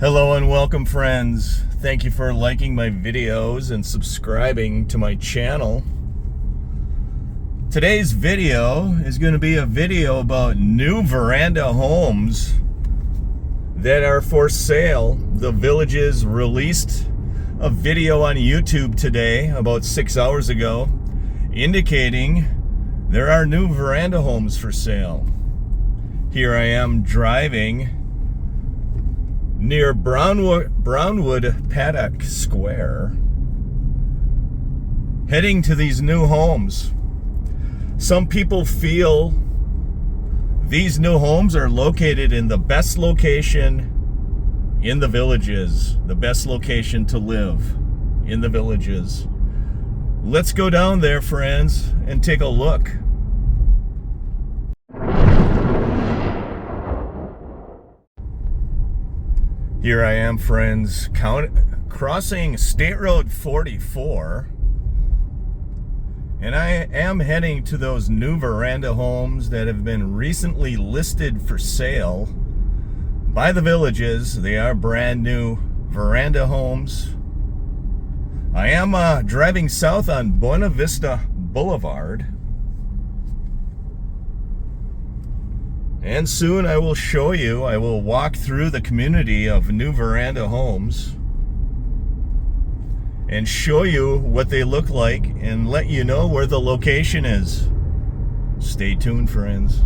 Hello and welcome, friends. Thank you for liking my videos and subscribing to my channel. Today's video is going to be a video about new veranda homes that are for sale. The Villages released a video on YouTube today, about 6 hours ago, indicating there are new veranda homes for sale. Here I am driving near Brownwood Paddock Square, heading to these new homes. Some people feel these new homes are located in the best location in the Villages, the best location to live in the Villages. Let's go down there, friends, and take a look. Here I am, friends, crossing State Road 44, and I am heading to those new veranda homes that have been recently listed for sale by the Villages. They are brand new veranda homes. I am driving south on Buena Vista Boulevard, and soon I will walk through the community of new veranda homes and show you what they look like and let you know where the location is. Stay tuned, friends.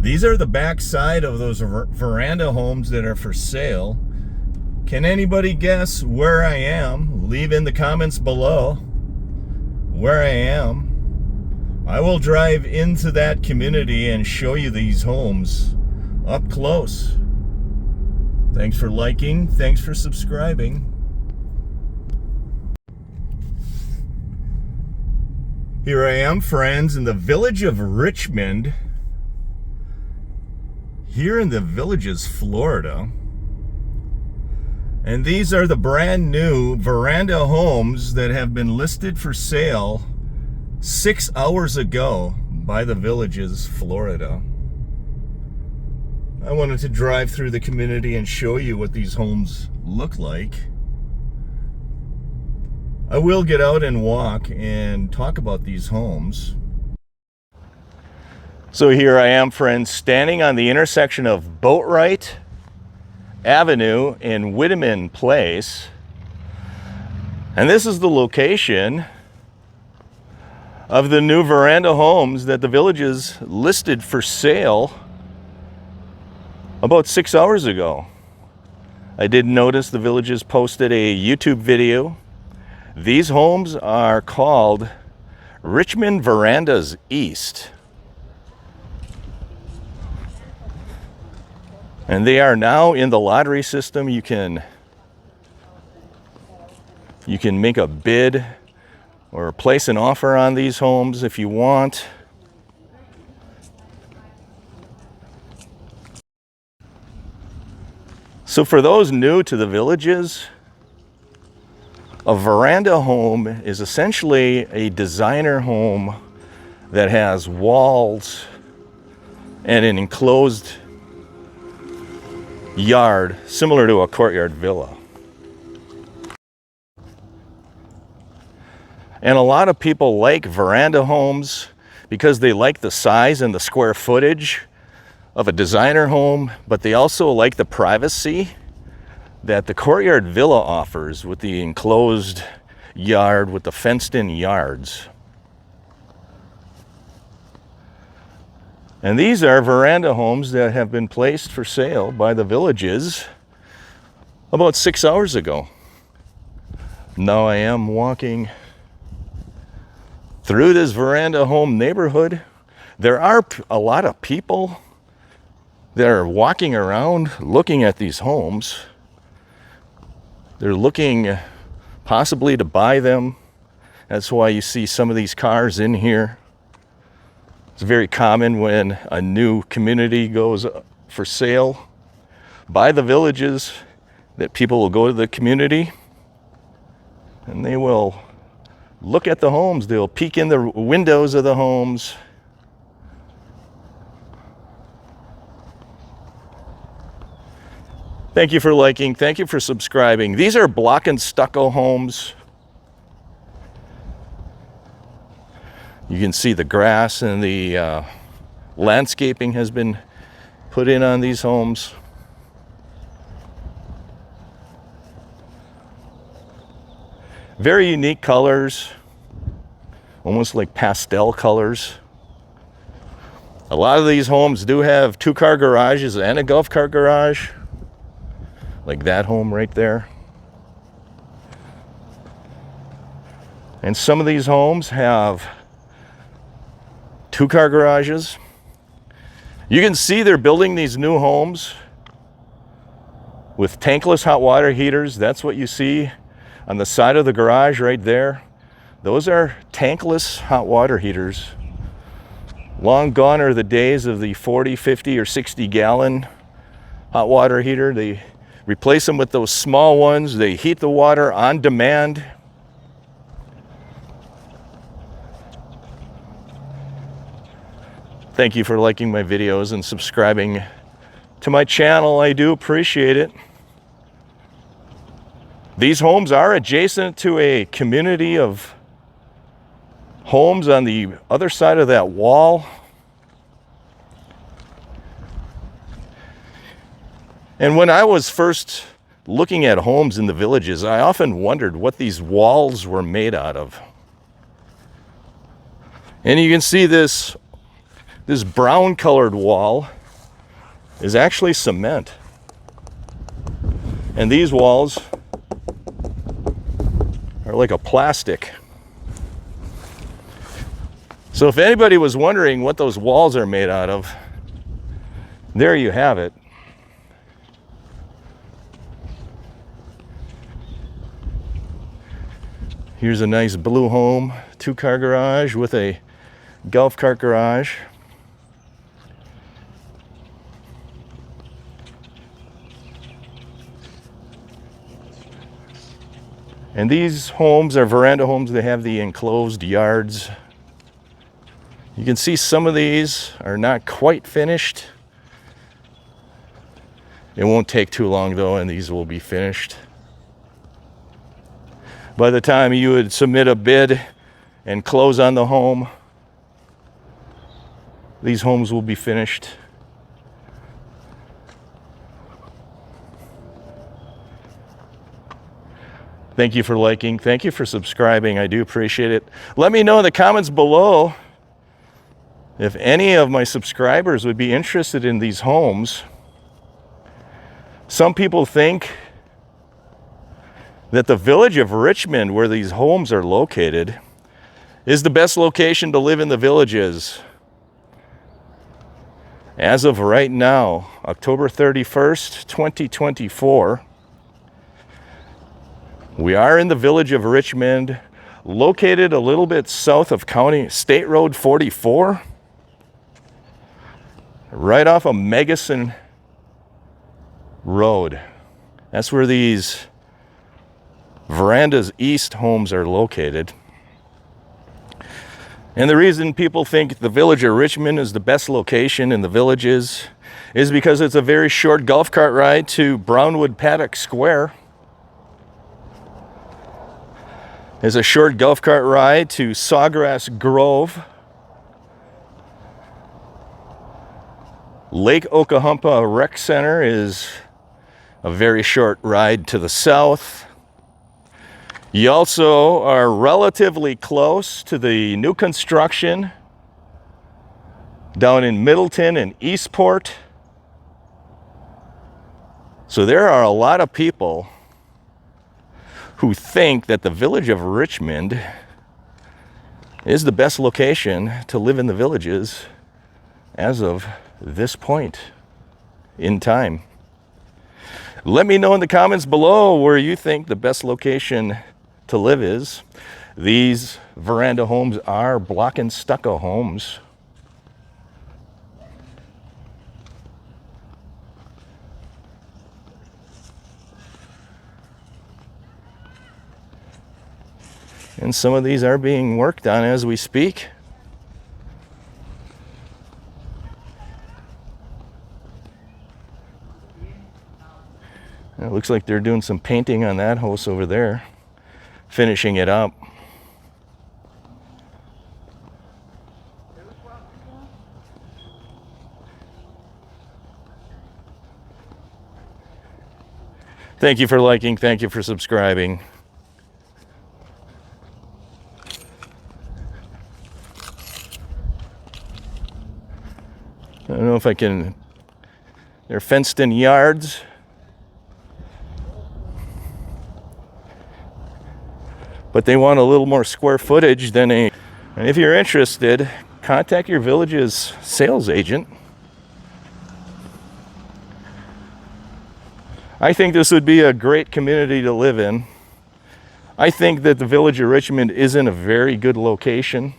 These are the back side of those veranda homes that are for sale. Can anybody guess where I am? Leave in the comments below where I am. I will drive into that community and show you these homes up close. Thanks for liking. Thanks for subscribing. Here I am, friends, in the village of Richmond, here in the Villages, Florida. And these are the brand new veranda homes that have been listed for sale 6 hours ago by the Villages, Florida. I wanted to drive through the community and show you what these homes look like. I will get out and walk and talk about these homes. So here I am, friends, standing on the intersection of Boatwright Avenue and Whitman Place. And this is the location of the new veranda homes that the Villages listed for sale about 6 hours ago. I did notice the Villages posted a YouTube video. These homes are called Richmond Verandas East. And they are now in the lottery system. You can make a bid or place an offer on these homes if you want. So for those new to the Villages, a veranda home is essentially a designer home that has walls and an enclosed yard similar to a courtyard villa. And a lot of people like veranda homes because they like the size and the square footage of a designer home, but they also like the privacy that the courtyard villa offers with the enclosed yard, with the fenced-in yards. And these are veranda homes that have been placed for sale by the Villages about 6 hours ago. Now I am walking through this veranda home neighborhood. There are a lot of people that are walking around looking at these homes. They're looking possibly to buy them. That's why you see some of these cars in here. It's very common when a new community goes for sale by the Villages that people will go to the community and they will look at the homes. They'll peek in the windows of the homes. Thank you for liking. Thank you for subscribing. These are block and stucco homes. You can see the grass and the landscaping has been put in on these homes. Very unique colors, almost like pastel colors. A lot of these homes do have 2-car garages and a golf cart garage, like that home right there. And some of these homes have 2-car garages. You can see they're building these new homes with tankless hot water heaters. That's what you see on the side of the garage right there. Those are tankless hot water heaters. Long gone are the days of the 40, 50, or 60 gallon hot water heater. They replace them with those small ones. They heat the water on demand. Thank you for liking my videos and subscribing to my channel. I do appreciate it. These homes are adjacent to a community of homes on the other side of that wall. And when I was first looking at homes in the villages, I often wondered what these walls were made out of. And you can see this brown colored wall is actually cement. And these walls are like a plastic. So if anybody was wondering what those walls are made out of, there you have it. Here's a nice blue home, 2-car garage with a golf cart garage. And these homes are veranda homes. They have the enclosed yards. You can see some of these are not quite finished. It won't take too long though, and these will be finished. By the time you would submit a bid and close on the home, these homes will be finished. Thank you for liking. Thank you for subscribing. I do appreciate it. Let me know in the comments below if any of my subscribers would be interested in these homes. Some people think that the village of Richmond, where these homes are located, is the best location to live in the villages. As of right now, October 31st, 2024, we are in the village of Richmond, located a little bit south of State Road 44, right off of Megason Road. That's where these Verandas East homes are located. And the reason people think the village of Richmond is the best location in the villages is because it's a very short golf cart ride to Brownwood Paddock Square. There's a short golf cart ride to Sawgrass Grove. Lake Okahumpa Rec Center is a very short ride to the south. You also are relatively close to the new construction down in Middleton and Eastport. So there are a lot of people who think that the village of Richmond is the best location to live in the villages as of this point in time. Let me know in the comments below where you think the best location to live is. These veranda homes are block and stucco homes. And some of these are being worked on as we speak. It looks like they're doing some painting on that house over there, finishing it up. Thank you for liking, thank you for subscribing. I don't know if I can, they're fenced in yards. But they want a little more square footage than a, and if you're interested, contact your village's sales agent. I think this would be a great community to live in. I think that the village of Richmond is in a very good location,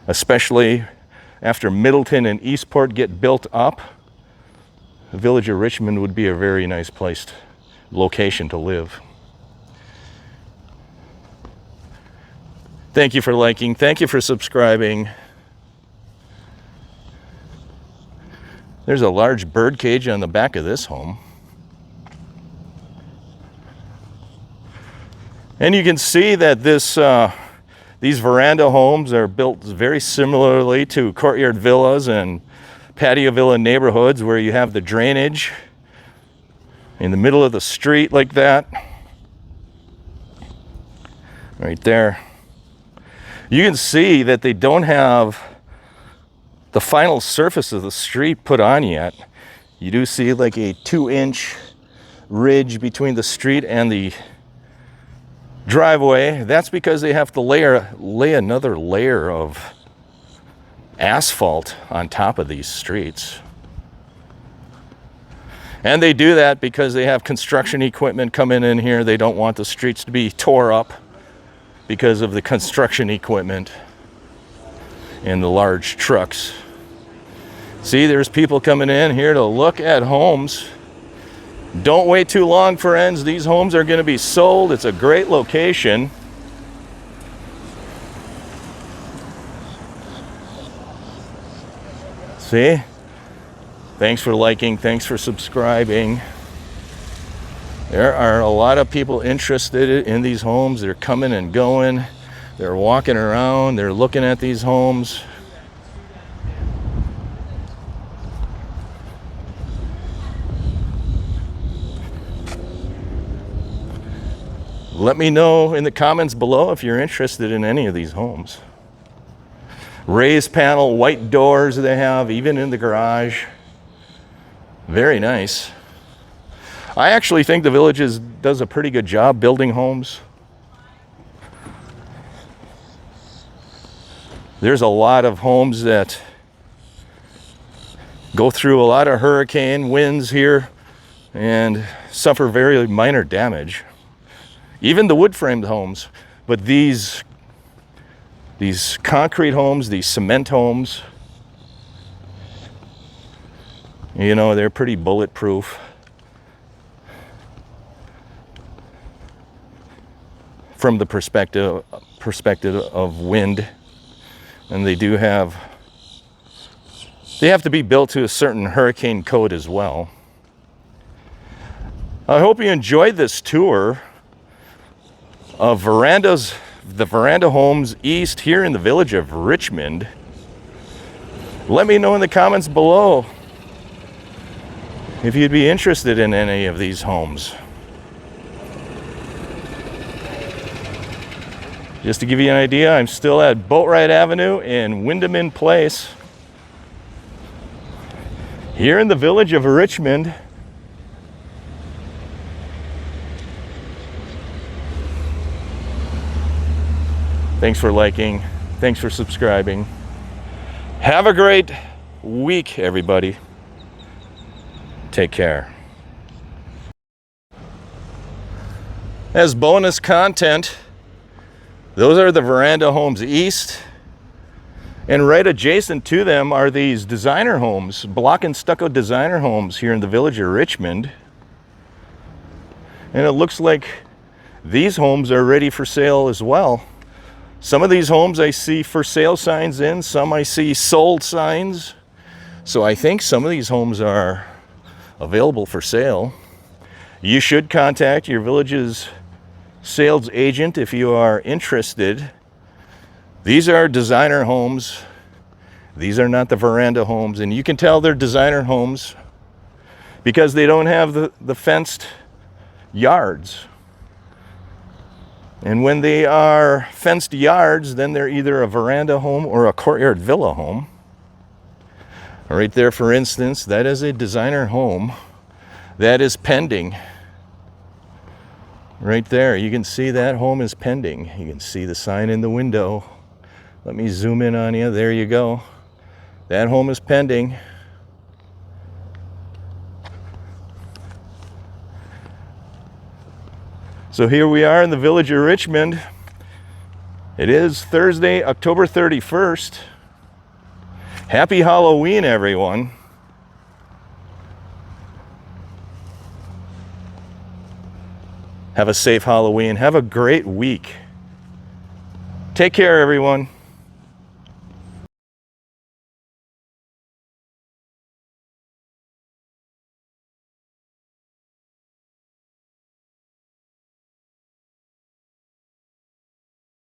especially after Middleton and Eastport get built up. The village of Richmond would be a very nice location to live. Thank you for liking, thank you for subscribing. There's a large bird cage on the back of this home. And you can see that these veranda homes are built very similarly to courtyard villas and patio villa neighborhoods where you have the drainage in the middle of the street like that. Right there. You can see that they don't have the final surface of the street put on yet. You do see like a 2-inch ridge between the street and the driveway. That's because they have to lay another layer of asphalt on top of these streets. And they do that because they have construction equipment coming in here. They don't want the streets to be tore up because of the construction equipment and the large trucks. See, there's people coming in here to look at homes. Don't wait too long, friends. These homes are going to be sold. It's a great location. See? Thanks for liking. Thanks for subscribing. There are a lot of people interested in these homes. They're coming and going. They're walking around. They're looking at these homes. Let me know in the comments below if you're interested in any of these homes. Raised panel, white doors they have, even in the garage. Very nice. I actually think the village does a pretty good job building homes. There's a lot of homes that go through a lot of hurricane winds here and suffer very minor damage. Even the wood-framed homes, but these concrete homes, these cement homes, you know, they're pretty bulletproof. From the perspective of wind, and they have to be built to a certain hurricane code as well. I hope you enjoyed this tour of the Veranda Homes East here in the village of Richmond. Let me know in the comments below if you'd be interested in any of these homes. Just to give you an idea, I'm still at Boatwright Avenue in Windeman Place, here in the village of Richmond. Thanks for liking. Thanks for subscribing. Have a great week, everybody. Take care. As bonus content, those are the Veranda Homes East, and right adjacent to them are these designer homes, block and stucco designer homes here in the village of Richmond. And it looks like these homes are ready for sale as well. Some of these homes I see for sale signs in, some I see sold signs. So I think some of these homes are available for sale. You should contact your village's sales agent if you are interested. These are designer homes. These are not the veranda homes, and you can tell they're designer homes because they don't have the fenced yards. And when they are fenced yards, then they're either a veranda home or a courtyard villa home. Right there, for instance, that is a designer home that is pending. Right there, you can see that home is pending. You can see the sign in the window. Let me zoom in on you. There you go. That home is pending. So here we are in the village of Richmond. It is Thursday, October 31st. Happy Halloween, everyone. Have a safe Halloween. Have a great week. Take care, everyone.